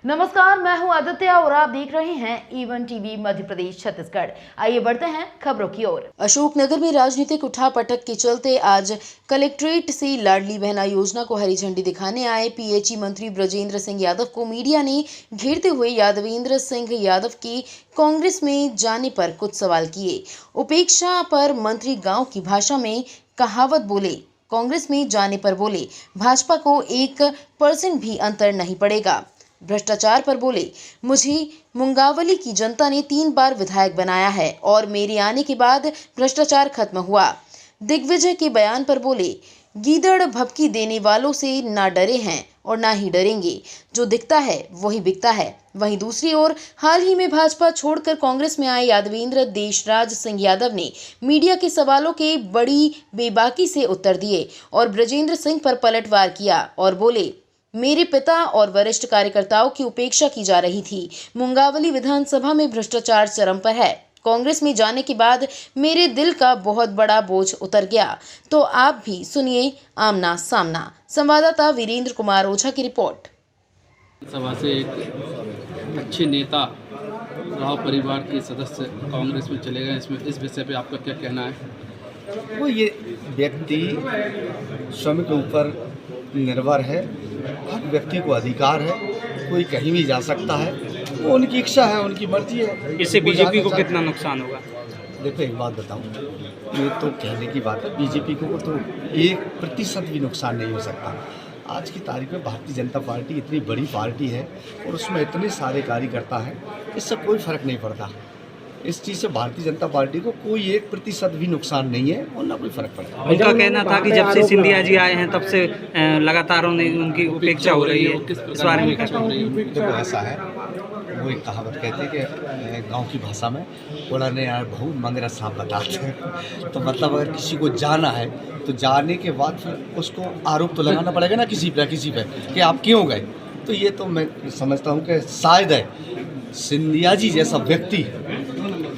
नमस्कार, मैं हूं आदित्य और आप देख रहे हैं ईवन टीवी मध्य प्रदेश छत्तीसगढ़। आइए बढ़ते हैं खबरों की ओर। अशोकनगर में राजनीतिक उठापटक के चलते आज कलेक्ट्रेट से लाडली बहना योजना को हरी झंडी दिखाने आए पीएचई मंत्री ब्रजेंद्र सिंह यादव को मीडिया ने घेरते हुए यादवेंद्र सिंह यादव की कांग्रेस में जाने पर कुछ सवाल किए। उपेक्षा पर मंत्री गाँव की भाषा में कहावत बोले, कांग्रेस में जाने पर बोले भाजपा को 1% भी अंतर नहीं पड़ेगा। भ्रष्टाचार पर बोले, मुझे मुंगावली की जनता ने 3 बार विधायक बनाया है और मेरे आने के बाद भ्रष्टाचार खत्म हुआ। दिग्विजय के बयान पर बोले, गीदड़ भभकी देने वालों से ना डरे हैं और ना ही डरेंगे, जो दिखता है वही बिकता है। वहीं दूसरी ओर हाल ही में भाजपा छोड़कर कांग्रेस में आए यादवेंद्र देशराज सिंह यादव ने मीडिया के सवालों के बड़ी बेबाकी से उत्तर दिए और ब्रजेंद्र सिंह पर पलटवार किया और बोले, मेरे पिता और वरिष्ठ कार्यकर्ताओं की उपेक्षा की जा रही थी। मुंगावली विधानसभा में भ्रष्टाचार चरम पर है। कांग्रेस में जाने के बाद मेरे दिल का बहुत बड़ा बोझ उतर गया। तो आप भी सुनिए आमना सामना। संवाददाता वीरेंद्र कुमार ओझा की रिपोर्ट। सभा से एक अच्छे नेता राव परिवार के सदस्य कांग्रेस में चले गए, इसमें इस विषय पे आपका क्या कहना है? वो ये व्यक्ति स्वयं के ऊपर निर्भर है। हर व्यक्ति को अधिकार है, कोई कहीं भी जा सकता है, वो उनकी इच्छा है, उनकी मर्जी है। इससे बीजेपी को कितना नुकसान होगा? देखो एक बात बताऊं, ये तो कहने की बात है, बीजेपी को तो 1% भी नुकसान नहीं हो सकता। आज की तारीख में भारतीय जनता पार्टी इतनी बड़ी पार्टी है और उसमें इतने सारे कार्यकर्ता हैं, इससे कोई फर्क नहीं पड़ता। इस चीज़ से भारतीय जनता पार्टी को कोई 1% भी नुकसान नहीं है और ना कोई फर्क पड़ता है। उनका कहना था कि जब से सिंधिया जी आए हैं तब से लगातार उनकी उपेक्षा हो रही है। इस बारे में क्या कहेंगे? देखो ऐसा है, वो एक कहावत कहते हैं कि गांव की भाषा में उड़ाने यार बहुत मंगरा सांप बताते हैं। तो मतलब अगर किसी को जाना है तो जाने के बाद फिर उसको आरोप तो लगाना पड़ेगा ना किसी पे कि आप क्यों गए। तो ये तो मैं समझता हूँ कि शायद है सिंधिया जी जैसा व्यक्ति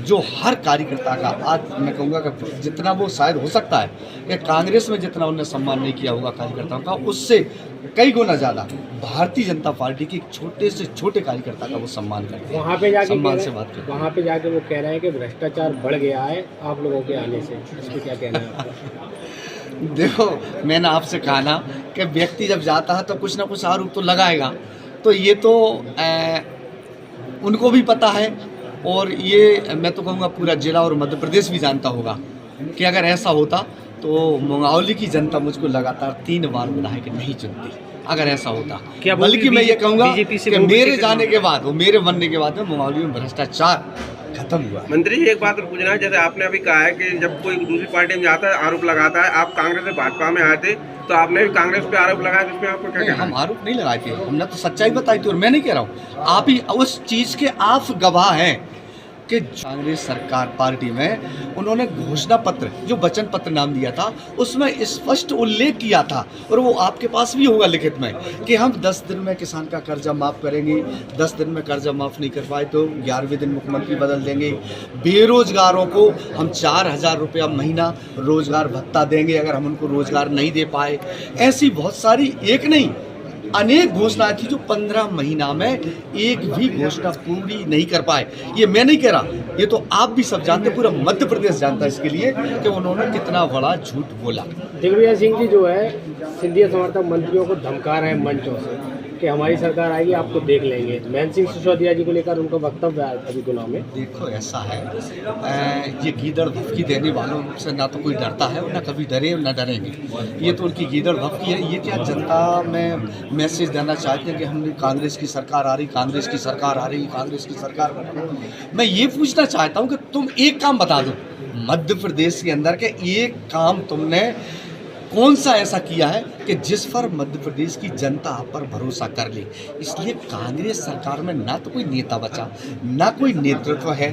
जो हर कार्यकर्ता का, आज मैं कहूँगा कि जितना वो शायद हो सकता है कि कांग्रेस में जितना उन्होंने सम्मान नहीं किया होगा कार्यकर्ताओं का, उससे कई गुना ज़्यादा भारतीय जनता पार्टी के छोटे से छोटे कार्यकर्ता का वो सम्मान करते हैं। वहाँ पे जाके सम्मान से बात करते हैं। वहाँ पे जाके वो कह रहे हैं कि भ्रष्टाचार बढ़ गया है आप लोगों के आने से, इस पर क्या कहना है आपका? देखो मैंने आपसे कहा ना कि व्यक्ति जब जाता है तो कुछ ना कुछ आरोप तो लगाएगा। तो ये तो उनको भी पता है और ये मैं तो कहूँगा पूरा जिला और मध्य प्रदेश भी जानता होगा कि अगर ऐसा होता तो मुंगावली की जनता मुझको लगातार 3 बार विधायक नहीं चुनती अगर ऐसा होता। क्या बल्कि मैं ये कहूँगा कि मेरे जाने के बाद, वो मेरे बनने के बाद में मुंगावली में भ्रष्टाचार खत्म हुआ। मंत्री जी एक बात पूछना है, जैसे आपने अभी कहा है कि जब कोई दूसरी पार्टी में जाता है आरोप लगाता है, आप कांग्रेस से भाजपा में आए थे तो आपने भी कांग्रेस पे आरोप लगाया, जिसमें आपको क्या कहना है? हम आरोप नहीं लगाए थे, हमने तो सच्चाई बताई थी और मैं नहीं कह रहा हूँ, आप ही उस चीज़ के आप गवाह हैं कि कांग्रेस सरकार पार्टी में उन्होंने घोषणा पत्र जो वचन पत्र नाम दिया था उसमें स्पष्ट उल्लेख किया था और वो आपके पास भी होगा लिखित में कि हम 10 दिन में किसान का कर्जा माफ़ करेंगे। 10 दिन में कर्जा माफ़ नहीं कर पाए तो 11वें दिन मुख्यमंत्री बदल देंगे। बेरोजगारों को हम 4000 रुपया महीना रोजगार भत्ता देंगे अगर हम उनको रोजगार नहीं दे पाए। ऐसी बहुत सारी, एक नहीं अनेक घोषणाएं थी जो 15 महीना में एक भी घोषणा पूरी नहीं कर पाए। ये मैं नहीं कह रहा, ये तो आप भी सब जानते, पूरा मध्य प्रदेश जानता है इसके लिए कि उन्होंने कितना बड़ा झूठ बोला। दिग्विजय सिंह जी जो है सिंधिया समर्थक मंत्रियों को धमका रहे हैं मंचों से कि हमारी सरकार आएगी आपको देख लेंगे। महेंद्र सिंह सिसोदिया जी को लेकर उनका वक्तव्य आया अभी चुनाव में। देखो ऐसा है, ये गीदड़ भभकी देने वालों से ना तो कोई डरता है और ना कभी डरे और ना डरेंगे। ये तो उनकी गीदड़ भभकी है। ये क्या जनता में मैसेज देना चाहते हैं कि हमने कांग्रेस की सरकार आ रही, कांग्रेस की सरकार आ रही, कांग्रेस की सरकार बना रही। मैं ये पूछना चाहता हूँ कि तुम एक काम बता दो मध्य प्रदेश के अंदर के एक काम तुमने कौन सा ऐसा किया है कि जिस पर मध्य प्रदेश की जनता आप पर भरोसा कर ले। इसलिए कांग्रेस सरकार में ना तो कोई नेता बचा, ना कोई नेतृत्व है,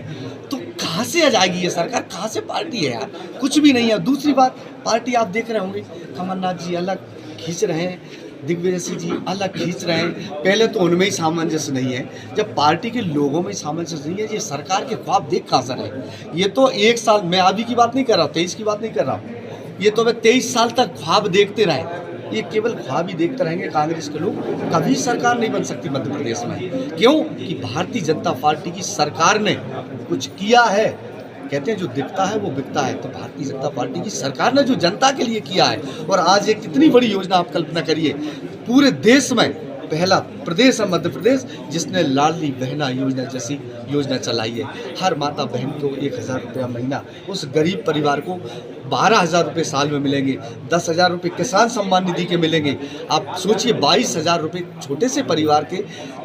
तो कहाँ से आ जाएगी ये सरकार, कहाँ से पार्टी है यार, कुछ भी नहीं है। दूसरी बात, पार्टी आप देख रहे होंगे कमलनाथ जी अलग खींच रहे हैं, दिग्विजय सिंह जी अलग खींच रहे हैं। पहले तो उनमें ही सामंजस्य नहीं है, जब पार्टी के लोगों में सामंजस्य नहीं है, ये सरकार के ख्वाब देख कहाँ से रहे। ये तो 1 साल, मैं अभी की बात नहीं कर रहा हूँ, 23 की बात नहीं कर रहा हूँ, ये तो मैं 23 साल तक ख्वाब देखते रहे ये केवल ख्वाब ही देखते रहेंगे कांग्रेस के लोग। कभी सरकार नहीं बन सकती मध्य प्रदेश में। क्यों? कि भारतीय जनता पार्टी की सरकार ने कुछ किया है। कहते हैं जो दिखता है वो बिकता है, तो भारतीय जनता पार्टी की सरकार ने जो जनता के लिए किया है, और आज एक कितनी बड़ी योजना आप कल्पना करिए, पूरे देश में पहला प्रदेश है मध्य प्रदेश जिसने लाडली बहना योजना जैसी योजना चलाई है। हर माता बहन को 1000 रुपया महीना, उस गरीब परिवार को 12,000 रुपये साल में मिलेंगे, 10,000 रुपये किसान सम्मान निधि के मिलेंगे। आप सोचिए 22,000 रुपये छोटे से परिवार के,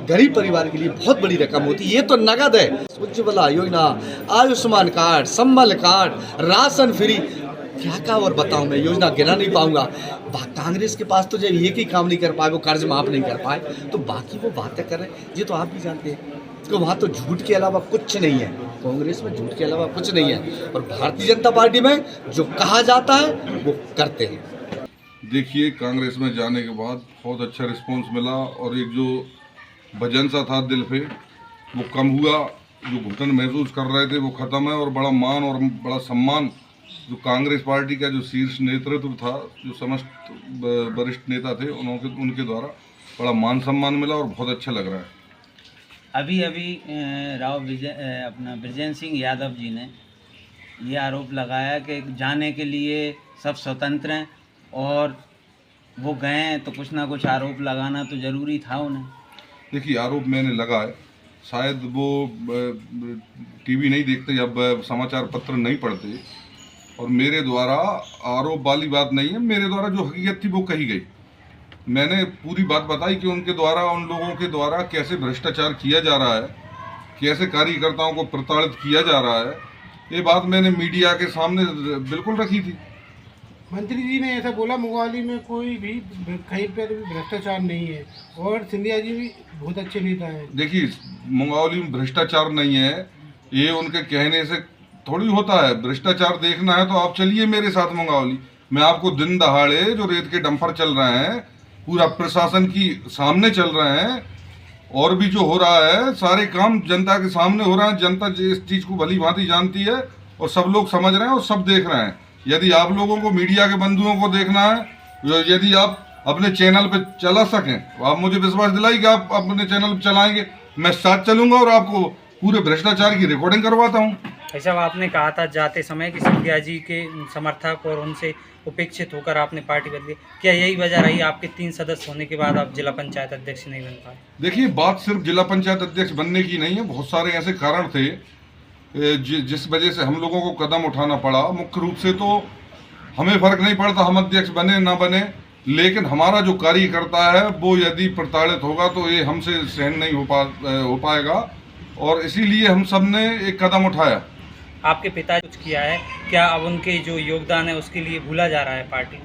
गरीब परिवार के लिए बहुत बड़ी रकम होती है। ये तो नगद है। उज्ज्वला योजना, आयुष्मान कार्ड, संबल कार्ड, राशन फ्री, क्या और बताऊं मैं, योजना गिना नहीं पाऊंगा। कांग्रेस के पास तो जब एक ही काम नहीं कर पाए, वो कर्ज माफ नहीं कर पाए, तो बाकी वो बातें कर रहे हैं, ये तो आप भी जानते हैं। तो वहाँ तो झूठ के अलावा कुछ नहीं है, कांग्रेस में झूठ के अलावा कुछ नहीं है, और भारतीय जनता पार्टी में जो कहा जाता है वो करते हैं। देखिए, कांग्रेस में जाने के बाद बहुत अच्छा रिस्पॉन्स मिला, और एक जो वजन सा था दिल पे वो कम हुआ, जो घुटन महसूस कर रहे थे वो ख़त्म है, और बड़ा मान और बड़ा सम्मान जो कांग्रेस पार्टी का जो शीर्ष नेतृत्व था, जो समस्त वरिष्ठ नेता थे, उनके द्वारा बड़ा मान सम्मान मिला और बहुत अच्छा लग रहा है। अभी अपना ब्रजेंद्र सिंह यादव जी ने ये आरोप लगाया कि जाने के लिए सब स्वतंत्र हैं, और वो गए हैं तो कुछ ना कुछ आरोप लगाना तो ज़रूरी था उन्हें। देखिए, आरोप मैंने लगाए, शायद वो टीवी नहीं देखते या समाचार पत्र नहीं पढ़ते, और मेरे द्वारा आरोप वाली बात नहीं है, मेरे द्वारा जो हकीकत थी वो कही गई। मैंने पूरी बात बताई कि उनके द्वारा, उन लोगों के द्वारा कैसे भ्रष्टाचार किया जा रहा है, कैसे कार्यकर्ताओं को प्रताड़ित किया जा रहा है, ये बात मैंने मीडिया के सामने बिल्कुल रखी थी। मंत्री जी ने ऐसा बोला, मुंगावली में कोई भी कहीं पर भी भ्रष्टाचार नहीं है, और सिंधिया जी भी बहुत अच्छे नेता हैं। देखिए, मुंगावली में भ्रष्टाचार नहीं है, ये उनके कहने से थोड़ी होता है। भ्रष्टाचार देखना है तो आप चलिए मेरे साथ मुंगावली, मैं आपको दिन दहाड़े जो रेत के डंपर चल रहे हैं, पूरा प्रशासन की सामने चल रहे हैं, और भी जो हो रहा है सारे काम जनता के सामने हो रहा है। जनता इस चीज़ को भली भांति जानती है, और सब लोग समझ रहे हैं और सब देख रहे हैं। यदि आप लोगों को, मीडिया के बंधुओं को देखना है, यदि आप अपने चैनल पे चला सकें तो आप मुझे विश्वास दिलाइए कि आप अपने चैनल पे चलाएंगे, मैं साथ चलूंगा और आपको पूरे भ्रष्टाचार की रिकॉर्डिंग करवाता हूँ। ऐसा आपने कहा था जाते समय कि सिंधिया जी के समर्थक और उनसे उपेक्षित होकर आपने पार्टी बदली, क्या यही वजह रही आपके 3 सदस्य होने के बाद आप जिला पंचायत अध्यक्ष नहीं बन पाए? देखिए, बात सिर्फ जिला पंचायत अध्यक्ष बनने की नहीं है, बहुत सारे ऐसे कारण थे जिस वजह से हम लोगों को कदम उठाना पड़ा। मुख्य रूप से तो हमें फर्क नहीं पड़ता हम अध्यक्ष बने ना बने, लेकिन हमारा जो कार्यकर्ता है वो यदि प्रताड़ित होगा तो ये हमसे सहन नहीं हो पाएगा, और इसीलिए हम सब ने एक कदम उठाया। आपके पिता कुछ किया है क्या? अब उनके जो योगदान है उसके लिए भूला जा रहा है पार्टी?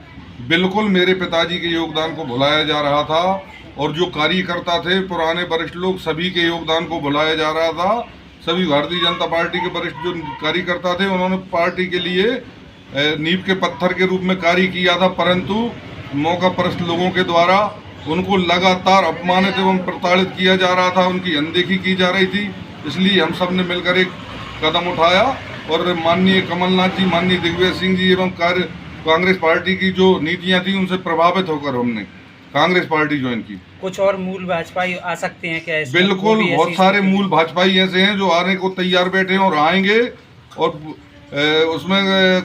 बिल्कुल, मेरे पिताजी के योगदान को भुलाया जा रहा था, और जो कार्यकर्ता थे पुराने वरिष्ठ लोग, सभी के योगदान को भुलाया जा रहा था। सभी भारतीय जनता पार्टी के वरिष्ठ जो कार्यकर्ता थे उन्होंने पार्टी के लिए नींव के पत्थर के रूप में कार्य किया था, परंतु मौका परस्त लोगों के द्वारा उनको लगातार अपमानित एवं प्रताड़ित किया जा रहा था, उनकी अनदेखी की जा रही थी। इसलिए हम सब ने मिलकर एक कदम उठाया, और माननीय कमलनाथ जी, माननीय दिग्विजय सिंह जी एवं कांग्रेस पार्टी की जो नीतियां थी उनसे प्रभावित होकर हमने कांग्रेस पार्टी ज्वाइन की। कुछ और मूल भाजपाई आ सकते हैं क्या? बिल्कुल, बहुत सारे मूल भाजपाई ऐसे हैं जो आने को तैयार बैठे हैं और आएंगे, और उसमें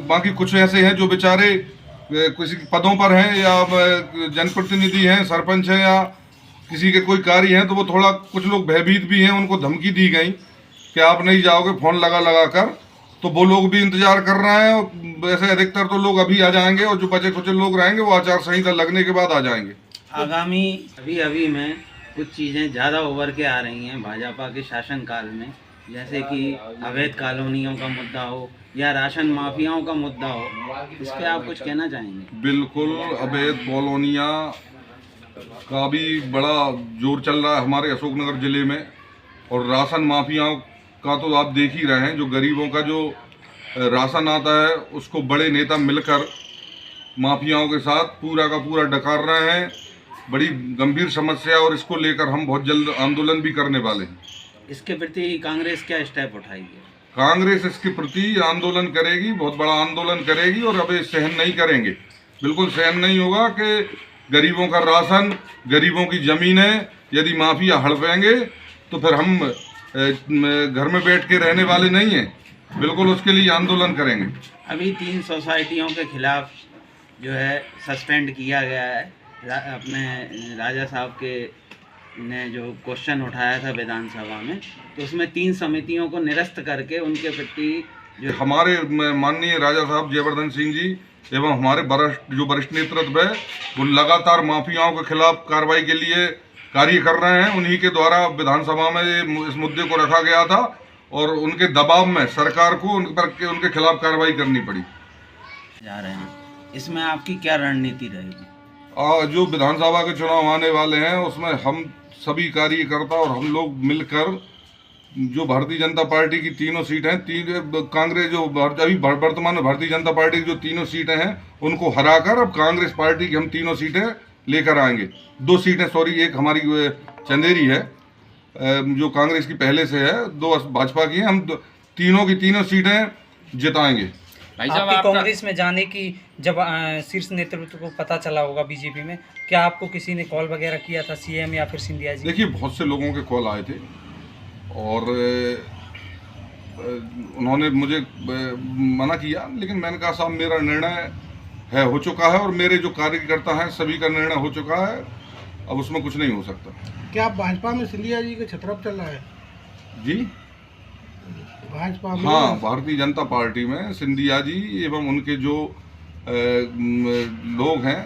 बाकी कुछ ऐसे हैं जो बेचारे किसी पदों पर हैं या जनप्रतिनिधि हैं, सरपंच हैं, या किसी के कोई कार्य हैं, तो वो थोड़ा कुछ लोग भयभीत भी हैं। उनको धमकी दी गई कि आप नहीं जाओगे फोन लगा कर, तो वो लोग भी इंतजार कर रहे हैं। वैसे अधिकतर तो लोग अभी आ जाएंगे, और जो बचे कुछ लोग रहेंगे वो आचार संहिता लगने के बाद आ जाएंगे। आगामी अभी में कुछ चीज़ें ज़्यादा उभर के आ रही हैं भाजपा के शासनकाल में, जैसे कि अवैध कॉलोनियों का मुद्दा हो या राशन माफियाओं का मुद्दा हो, इस पर आप कुछ कहना चाहेंगे? बिल्कुल, अवैध कॉलोनियाँ का भी बड़ा जोर चल रहा है हमारे अशोकनगर जिले में, और राशन माफियाओं का तो आप देख ही रहे हैं। जो गरीबों का जो राशन आता है उसको बड़े नेता मिलकर माफियाओं के साथ पूरा का पूरा डकार रहे हैं। बड़ी गंभीर समस्या, और इसको लेकर हम बहुत जल्द आंदोलन भी करने वाले हैं। इसके प्रति कांग्रेस क्या स्टेप उठाएगी? कांग्रेस इसके प्रति आंदोलन करेगी, बहुत बड़ा आंदोलन करेगी, और अब सहन नहीं करेंगे। बिल्कुल सहन नहीं होगा कि गरीबों का राशन, गरीबों की ज़मीनें यदि माफिया हड़पेंगे तो फिर हम घर में बैठ के रहने वाले नहीं हैं। बिल्कुल उसके लिए आंदोलन करेंगे। अभी 3 सोसाइटियों के खिलाफ जो है सस्पेंड किया गया है। अपने राजा साहब के ने जो क्वेश्चन उठाया था विधानसभा में, तो उसमें 3 समितियों को निरस्त करके उनके प्रति जो हमारे माननीय राजा साहब जयवर्धन सिंह जी एवं हमारे वरिष्ठ नेतृत्व है वो लगातार माफियाओं के खिलाफ कार्रवाई के लिए कार्य कर रहे हैं। उन्हीं के द्वारा विधानसभा में इस मुद्दे को रखा गया था और उनके दबाव में सरकार को उनके खिलाफ कार्रवाई करनी पड़ी। जा रहे हैं, इसमें आपकी क्या रणनीति रहेगी? जो विधानसभा के चुनाव आने वाले हैं उसमें हम सभी कार्यकर्ता और हम लोग मिलकर जो भारतीय जनता पार्टी की तीनों सीटें हैं, कांग्रेस जो अभी वर्तमान में भारतीय जनता पार्टी की जो तीनों सीटें हैं उनको हराकर अब कांग्रेस पार्टी की हम तीनों सीटें लेकर आएंगे। 2 सीटें, सॉरी, एक हमारी चंदेरी है जो कांग्रेस की पहले से है, 2 भाजपा की हैं। हम तीनों की तीनों सीटें जिताएंगे। आपकी कांग्रेस में जाने की जब शीर्ष नेतृत्व को पता चला होगा बीजेपी में, क्या आपको किसी ने कॉल वगैरह किया था, सीएम या फिर सिंधिया जी? देखिए, बहुत से लोगों के कॉल आए थे और उन्होंने मुझे मना किया, लेकिन मैंने कहा साहब मेरा निर्णय हो चुका है और मेरे जो कार्यकर्ता हैं सभी का निर्णय हो चुका है, अब उसमें कुछ नहीं हो सकता। क्या भाजपा में सिंधिया जी के छतरप चल रहा है? जी भाजपा में? हाँ, भारतीय जनता पार्टी में सिंधिया जी एवं उनके जो लोग हैं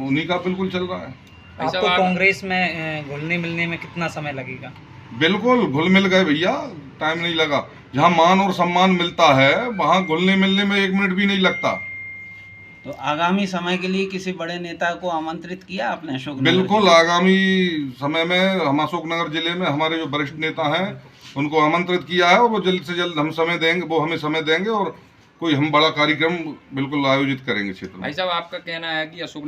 उन्हीं का बिल्कुल चल रहा है। आपको कांग्रेस में घुलने मिलने में कितना समय लगेगा? बिल्कुल घुल मिल गए भैया, टाइम नहीं लगा। जहाँ मान और सम्मान मिलता है वहाँ घुलने मिलने में 1 मिनट भी नहीं लगता। तो आगामी समय के लिए किसी बड़े नेता को आमंत्रित किया आपने अशोकनगर? बिल्कुल, आगामी समय में हम अशोकनगर जिले में हमारे जो वरिष्ठ नेता हैं उनको आमंत्रित किया है और वो जल्द से जल्द हम समय देंगे, वो हमें समय देंगे और कोई हम बड़ा कार्यक्रम बिल्कुल आयोजित करेंगे क्षेत्र में। भाई साहब, आपका कहना है कि अशोकनगर